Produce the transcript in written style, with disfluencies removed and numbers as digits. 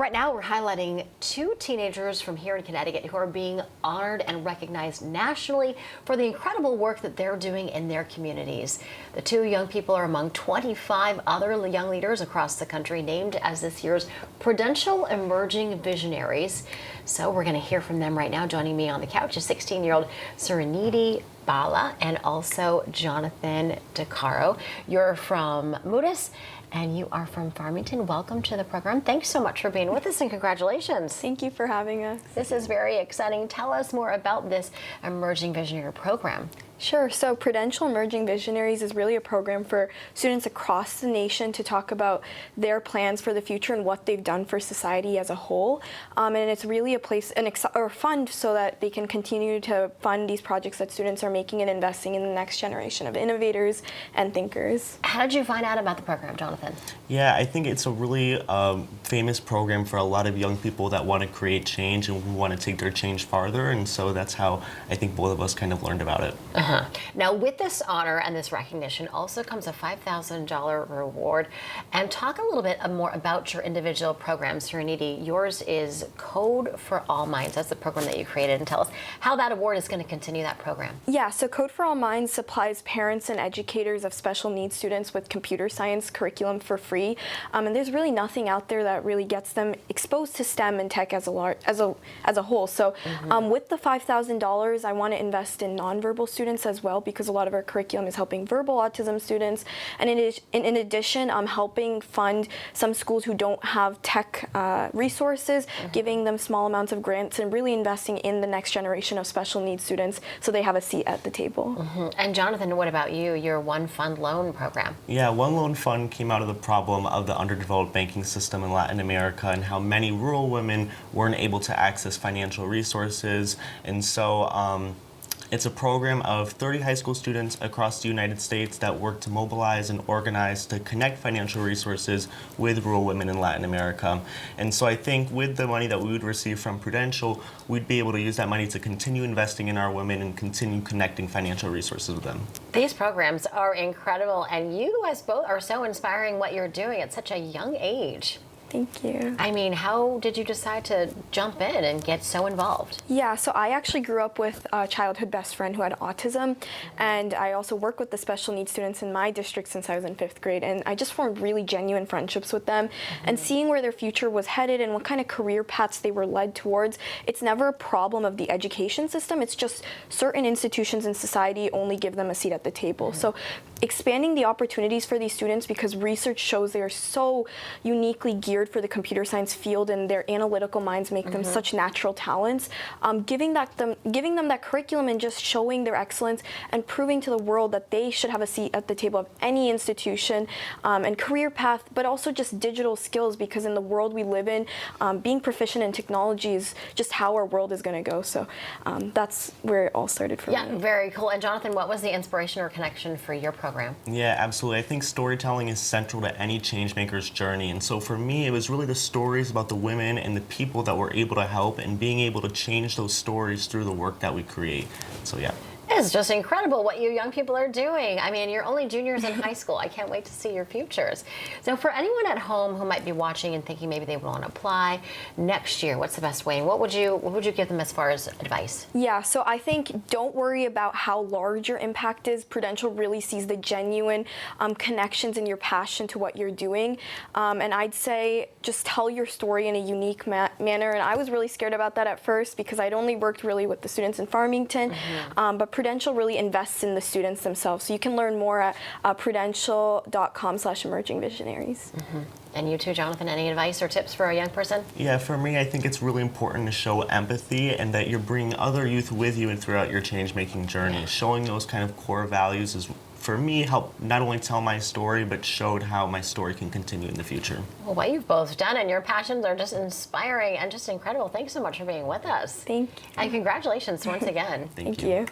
Right now, we're highlighting two teenagers from here in Connecticut who are being honored and recognized nationally for the incredible work that they're doing in their communities. The two young people are among 25 other young leaders across the country named as this year's Prudential Emerging Visionaries. So we're going to hear from them right now. Joining me on the couch is 16-year-old Sreenidi, Bala, and also Jonathan Caro. You're from Moodus and you are from Farmington. Welcome to the program. Thanks so much for being with us and congratulations. Thank you for having us. This is very exciting. Tell us more about this Emerging Visionary program. Sure. So Prudential Emerging Visionaries is really a program for students across the nation to talk about their plans for the future and what they've done for society as a whole. And it's really a place, or fund, so that they can continue to fund these projects that students are making and investing in the next generation of innovators and thinkers. How did you find out about the program, Jonathan? Yeah, I think it's a really famous program for a lot of young people that want to create change and who want to take their change farther. And so that's how I think both of us kind of learned about it. Now, with this honor and this recognition also comes a $5,000 reward. And talk a little bit more about your individual program, Sreenidi. Yours is Code for All Minds. That's the program that you created. And tell us how that award is going to continue that program. Yeah, so Code for All Minds supplies parents and educators of special needs students with computer science curriculum for free. And there's really nothing out there that really gets them exposed to STEM and tech as a whole. So with the $5,000, I want to invest in nonverbal students as well, because a lot of our curriculum is helping verbal autism students. And in addition, helping fund some schools who don't have tech resources, giving them small amounts of grants, and really investing in the next generation of special needs students so they have a seat at the table. And Jonathan, what about you? Your One Fund Loan program. Yeah, One Loan Fund came out of the problem of the underdeveloped banking system in Latin America and how many rural women weren't able to access financial resources. And so it's a program of 30 high school students across the United States that work to mobilize and organize to connect financial resources with rural women in Latin America. And so I think with the money that we would receive from Prudential, we'd be able to use that money to continue investing in our women and continue connecting financial resources with them. These programs are incredible, and you guys both are so inspiring what you're doing at such a young age. Thank you. I mean, how did you decide to jump in and get so involved? Yeah, so I actually grew up with a childhood best friend who had autism, and I also work with the special needs students in my district since I was in 5th grade, and I just formed really genuine friendships with them. And seeing where their future was headed and what kind of career paths they were led towards, it's never a problem of the education system, it's just certain institutions in society only give them a seat at the table. So expanding the opportunities for these students, because research shows they are so uniquely geared for the computer science field and their analytical minds make them such natural talents, giving them that curriculum and just showing their excellence and proving to the world that they should have a seat at the table of any institution, and career path, but also just digital skills, because in the world we live in, being proficient in technology is just how our world is going to go. So that's where it all started for me. Yeah, very cool. And Jonathan, what was the inspiration or connection for your program? Yeah, absolutely. I think storytelling is central to any change maker's journey. And so for me, it was really the stories about the women and the people that we're able to help and being able to change those stories through the work that we create. So yeah. It's just incredible what you young people are doing. I mean, you're only juniors in high school. I can't wait to see your futures. So for anyone at home who might be watching and thinking maybe they want to apply next year, what's the best way? And what would you give them as far as advice? Yeah, so I think don't worry about how large your impact is. Prudential really sees the genuine connections and your passion to what you're doing. And I'd say just tell your story in a unique manner. And I was really scared about that at first because I'd only worked really with the students in Farmington. But Prudential really invests in the students themselves. So you can learn more at prudential.com/emerging visionaries. And you too, Jonathan, any advice or tips for a young person? Yeah, for me, I think it's really important to show empathy and that you're bringing other youth with you and throughout your change-making journey. Showing those kind of core values is, for me, helped not only tell my story, but showed how my story can continue in the future. Well, what you've both done and your passions are just inspiring and just incredible. Thanks so much for being with us. Thank you. And congratulations once again. Thank you.